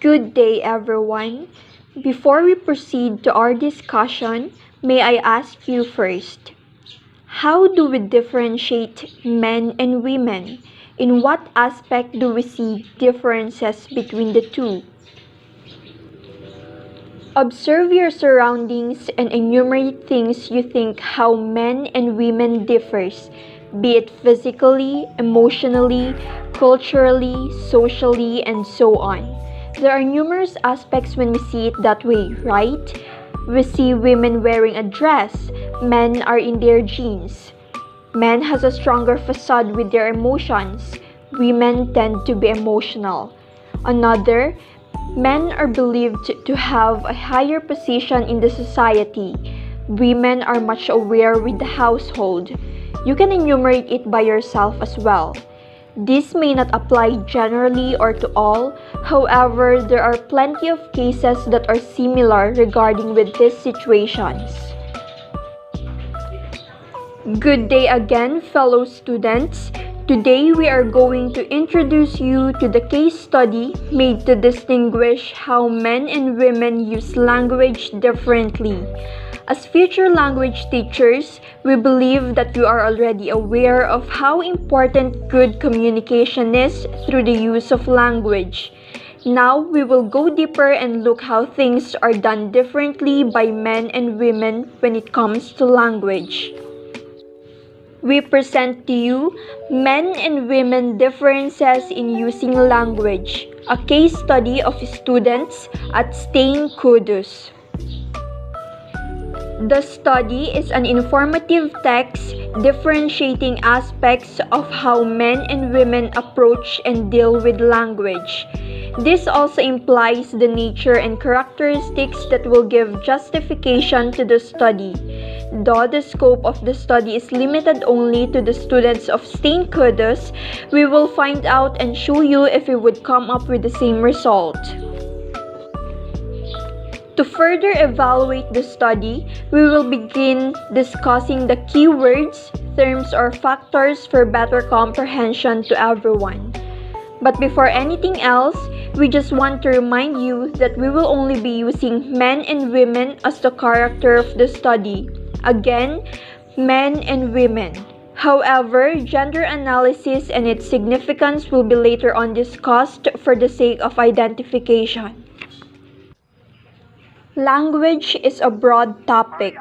Good day, everyone. Before we proceed to our discussion, may I ask you first, how do we differentiate men and women? In what aspect do we see differences between the two? Observe your surroundings and enumerate things you think how men and women differs, be it physically, emotionally, culturally, socially, and so on. There are numerous aspects when we see it that way, right? We see women wearing a dress, men are in their jeans. Men has a stronger facade with their emotions. Women tend to be emotional. Another, men are believed to have a higher position in the society. Women are much aware with the household. You can enumerate it by yourself as well. This may not apply generally or to all, however, there are plenty of cases that are similar regarding with these situations. Good day again, fellow students. Today we are going to introduce you to the case study made to distinguish how men and women use language differently. As future language teachers, we believe that you are already aware of how important good communication is through the use of language. Now we will go deeper and look how things are done differently by men and women when it comes to language. We present to you men and women differences in using language, a case study of students at Kudus. The study is an informative text differentiating aspects of how men and women approach and deal with language. This also implies the nature and characteristics that will give justification to the study. Though the scope of the study is limited only to the students of Kudus, we will find out and show you if we would come up with the same result. To further evaluate the study, we will begin discussing the keywords, terms, or factors for better comprehension to everyone. But before anything else, we just want to remind you that we will only be using men and women as the character of the study. Again, men and women. However, gender analysis and its significance will be later on discussed for the sake of identification. Language is a broad topic.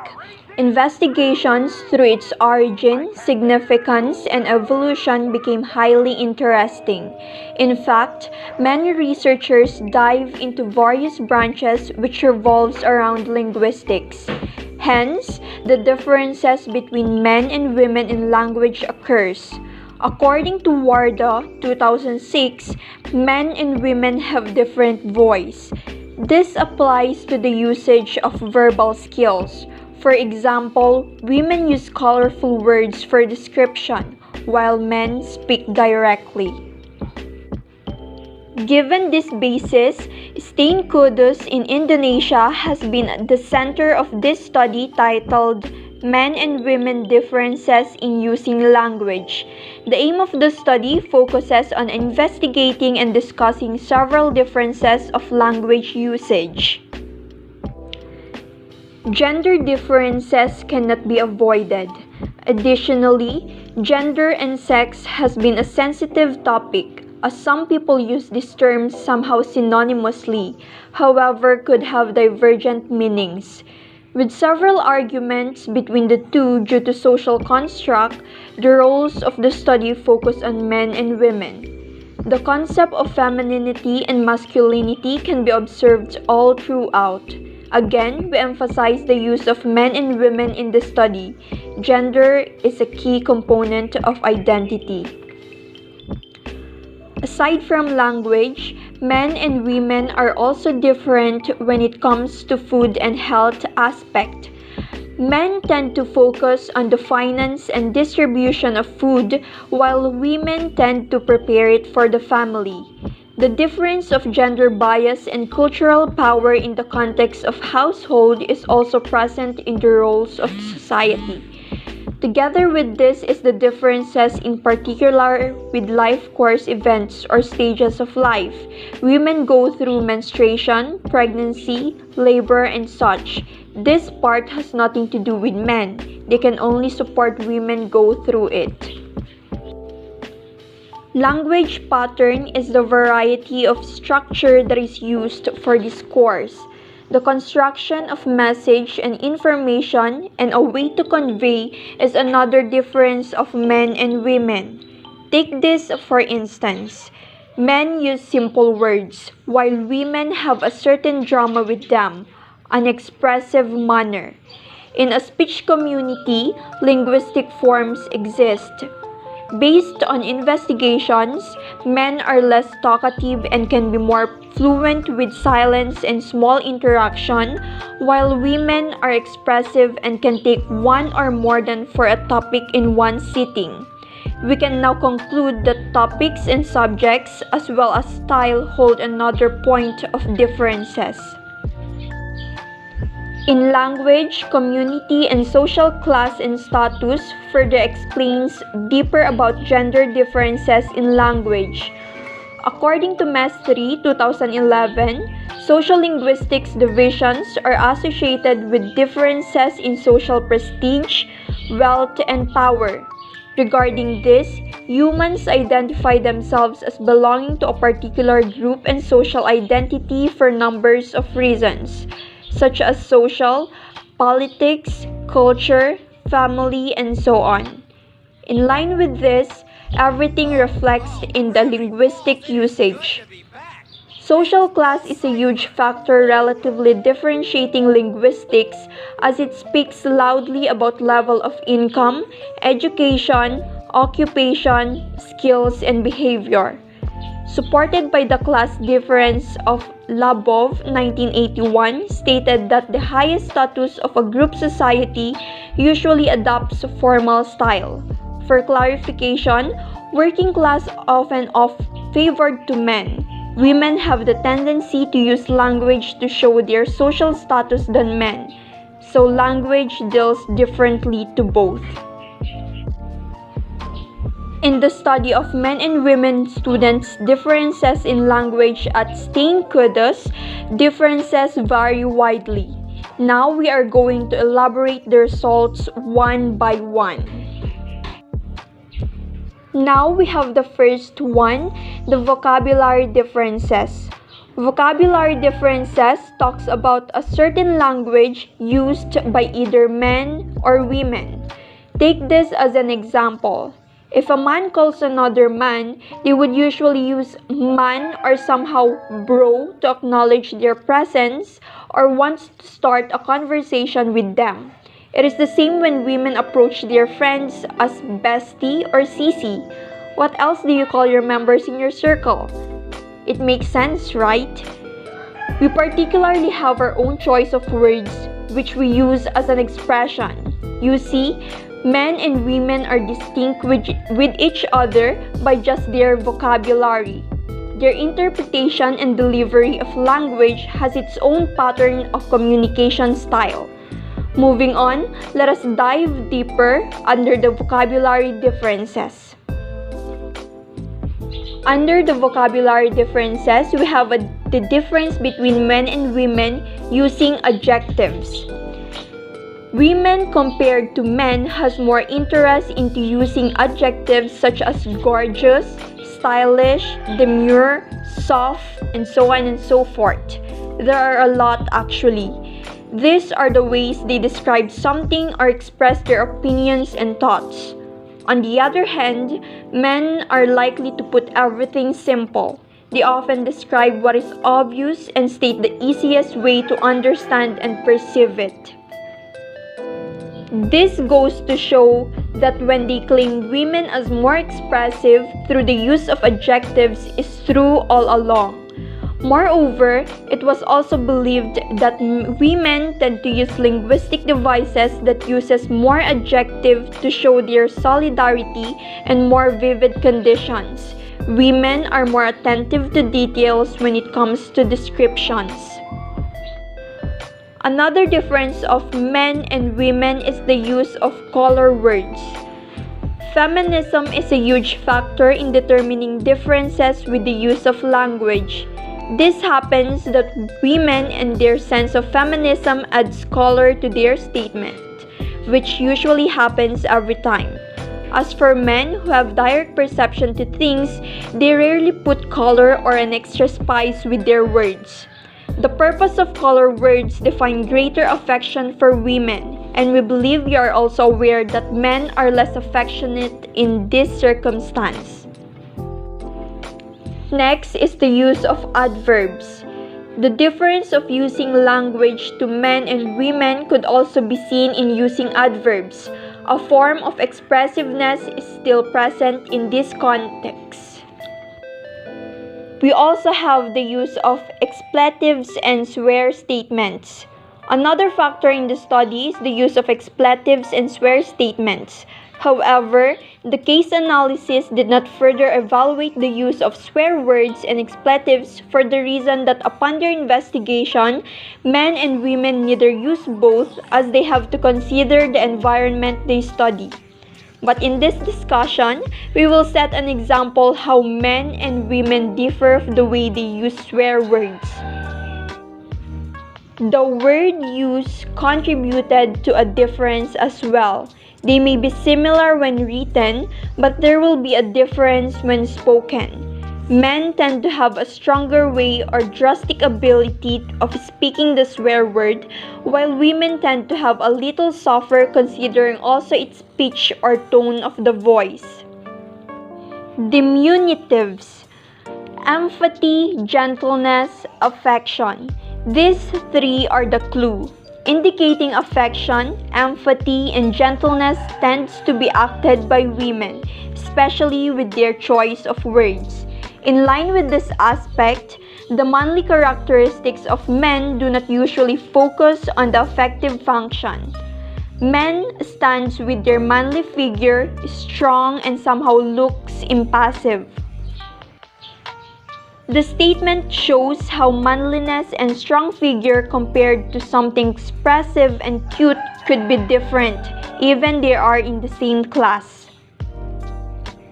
Investigations through its origin, significance, and evolution became highly interesting. In fact, many researchers dive into various branches which revolves around linguistics. Hence, the differences between men and women in language occurs. According to Warda 2006, men and women have different voice. This applies to the usage of verbal skills. For example, women use colorful words for description, while men speak directly. Given this basis, Kudus in Indonesia has been the center of this study titled Men and Women Differences in Using Language. The aim of the study focuses on investigating and discussing several differences of language usage. Gender differences cannot be avoided. Additionally, gender and sex has been a sensitive topic, as some people use these terms somehow synonymously, however could have divergent meanings. With several arguments between the two due to social construct, the roles of the study focus on men and women. The concept of femininity and masculinity can be observed all throughout. Again, we emphasize the use of men and women in the study. Gender is a key component of identity. Aside from language, men and women are also different when it comes to food and health aspect. Men tend to focus on the finance and distribution of food, while women tend to prepare it for the family. The difference of gender bias and cultural power in the context of household is also present in the roles of society. Together with this is the differences in particular with life course events or stages of life. Women go through menstruation, pregnancy, labor, and such. This part has nothing to do with men. They can only support women go through it. Language pattern is the variety of structure that is used for this course. The construction of message and information and a way to convey is another difference of men and women. Take this for instance. Men use simple words, while women have a certain drama with them, an expressive manner. In a speech community, linguistic forms exist. Based on investigations, men are less talkative and can be more fluent with silence and small interaction, while women are expressive and can take one or more than for a topic in one sitting. We can now conclude that topics and subjects as well as style hold another point of differences. In language, community, and social class and status further explains deeper about gender differences in language. According to Mastery 2011, social linguistics divisions are associated with differences in social prestige, wealth, and power. Regarding this, humans identify themselves as belonging to a particular group and social identity for numbers of reasons, such as social, politics, culture, family, and so on. In line with this, everything reflects in the linguistic usage. Social class is a huge factor relatively differentiating linguistics as it speaks loudly about level of income, education, occupation, skills, and behavior. Supported by the class difference of Labov 1981 stated that the highest status of a group society usually adopts formal style. For clarification, working class often favored to men. Women have the tendency to use language to show their social status than men, so language deals differently to both. In the study of men and women students' differences in language at Kudus, differences vary widely. Now we are going to elaborate the results one by one. Now we have the first one, the vocabulary differences. Vocabulary differences talks about a certain language used by either men or women. Take this as an example. If a man calls another man, they would usually use man or somehow bro to acknowledge their presence or wants to start a conversation with them. It is the same when women approach their friends as bestie or sisi. What else do you call your members in your circle? It makes sense, right? We particularly have our own choice of words which we use as an expression. You see, men and women are distinct with each other by just their vocabulary. Their interpretation and delivery of language has its own pattern of communication style. Moving on, let us dive deeper under the vocabulary differences. Under the vocabulary differences, we have the difference between men and women using adjectives. Women compared to men has more interest into using adjectives such as gorgeous, stylish, demure, soft, and so on and so forth. There are a lot actually. These are the ways they describe something or express their opinions and thoughts. On the other hand, men are likely to put everything simple. They often describe what is obvious and state the easiest way to understand and perceive it. This goes to show that when they claim women as more expressive through the use of adjectives is true all along. Moreover, it was also believed that women tend to use linguistic devices that uses more adjective to show their solidarity and more vivid conditions. Women are more attentive to details when it comes to descriptions. Another difference of men and women is the use of color words. Feminism is a huge factor in determining differences with the use of language. This happens that women and their sense of feminism adds color to their statement, which usually happens every time. As for men who have direct perception to things, they rarely put color or an extra spice with their words. The purpose of color words define greater affection for women, and we believe you are also aware that men are less affectionate in this circumstance. Next is the use of adverbs. The difference of using language to men and women could also be seen in using adverbs. A form of expressiveness is still present in this context. We also have the use of expletives and swear statements. Another factor in the study is the use of expletives and swear statements. However, the case analysis did not further evaluate the use of swear words and expletives for the reason that upon their investigation, men and women neither use both as they have to consider the environment they study. But in this discussion, we will set an example how men and women differ of the way they use swear words. The word use contributed to a difference as well. They may be similar when written, but there will be a difference when spoken. Men tend to have a stronger way or drastic ability of speaking the swear word, while women tend to have a little softer considering also its pitch or tone of the voice. Diminutives: empathy, gentleness, affection. These three are the clue. Indicating affection, empathy, and gentleness tends to be acted by women, especially with their choice of words. In line with this aspect, the manly characteristics of men do not usually focus on the affective function. Men stands with their manly figure, strong, and somehow looks impassive. The statement shows how manliness and strong figure compared to something expressive and cute could be different, even they are in the same class.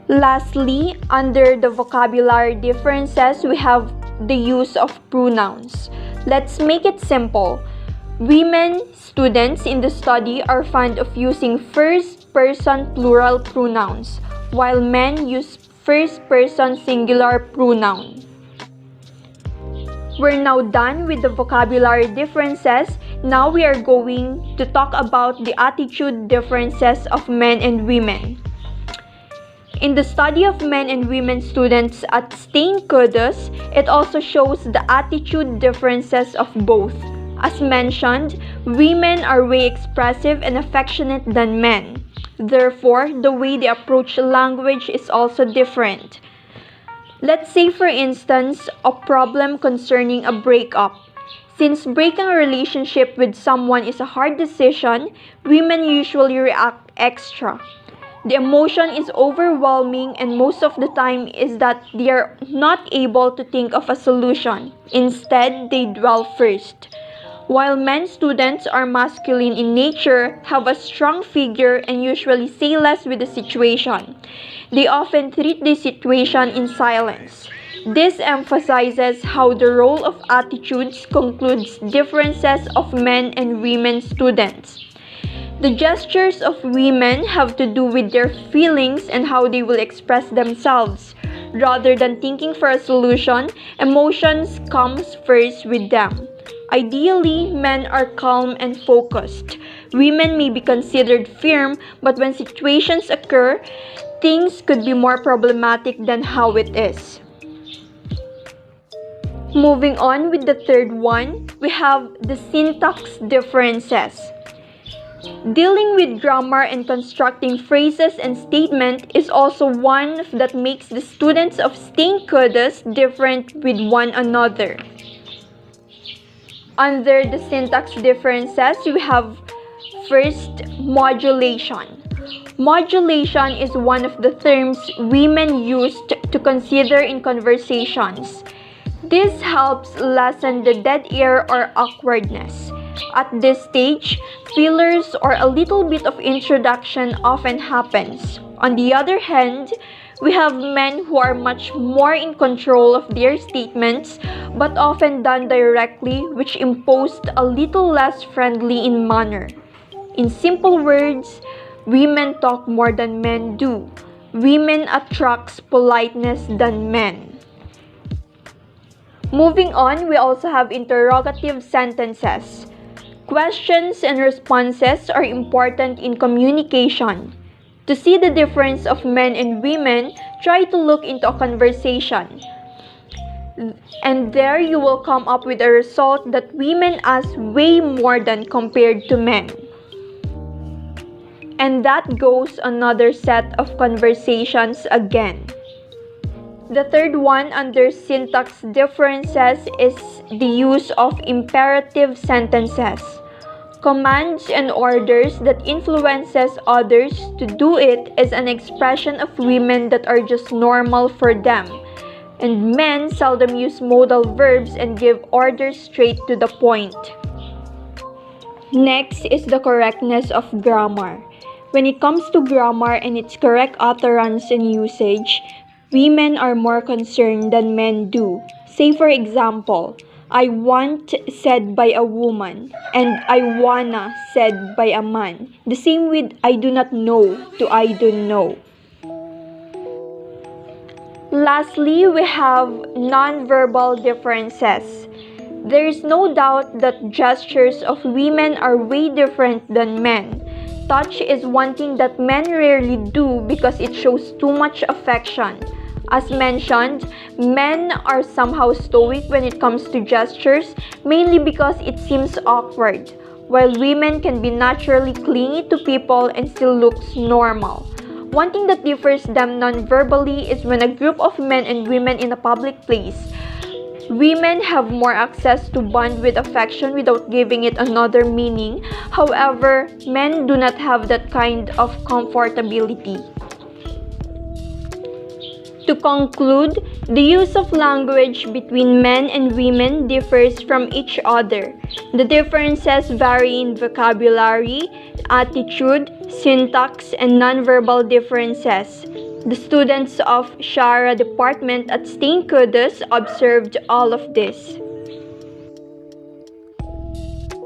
Lastly, under the vocabulary differences, we have the use of pronouns. Let's make it simple. Women students in the study are fond of using first-person plural pronouns, while men use first-person singular pronoun. We're now done with the vocabulary differences. Now we are going to talk about the attitude differences of men and women. In the study of men and women students at Kudus, it also shows the attitude differences of both. As mentioned, women are way expressive and affectionate than men. Therefore, the way they approach language is also different. Let's say, for instance, a problem concerning a breakup. Since breaking a relationship with someone is a hard decision, women usually react extra. The emotion is overwhelming, and most of the time is that they are not able to think of a solution. Instead, they dwell first. While men students are masculine in nature, have a strong figure, and usually say less with the situation. They often treat the situation in silence. This emphasizes how the role of attitudes concludes differences of men and women students. The gestures of women have to do with their feelings and how they will express themselves. Rather than thinking for a solution, emotions comes first with them. Ideally, men are calm and focused. Women may be considered firm, but when situations occur, things could be more problematic than how it is. Moving on with the third one, we have the syntax differences. Dealing with grammar and constructing phrases and statements is also one that makes the students of Kudus different with one another. Under the syntax differences, we have first, modulation. Modulation is one of the terms women used to consider in conversations. This helps lessen the dead air or awkwardness. At this stage, fillers or a little bit of introduction often happens. On the other hand, we have men who are much more in control of their statements, but often done directly, which imposed a little less friendly in manner. In simple words, women talk more than men do. Women attracts politeness than men. Moving on, we also have interrogative sentences. Questions and responses are important in communication. To see the difference of men and women, try to look into a conversation. And there you will come up with a result that women ask way more than compared to men. And that goes another set of conversations again. The third one under syntax differences is the use of imperative sentences. Commands and orders that influences others to do it is an expression of women that are just normal for them. And men seldom use modal verbs and give orders straight to the point. Next is the correctness of grammar. When it comes to grammar and its correct utterance and usage, women are more concerned than men do. Say for example, I want said by a woman and I wanna said by a man. The same with I do not know to I don't know. Lastly, we have non-verbal differences. There is no doubt that gestures of women are way different than men. Touch is one thing that men rarely do because it shows too much affection. As mentioned, men are somehow stoic when it comes to gestures, mainly because it seems awkward, while women can be naturally clingy to people and still looks normal. One thing that differs them non-verbally is when a group of men and women in a public place. Women have more access to bond with affection without giving it another meaning. However, men do not have that kind of comfortability. To conclude, the use of language between men and women differs from each other. The differences vary in vocabulary, attitude, syntax, and nonverbal differences. The students of Shara department at Kudus observed all of this.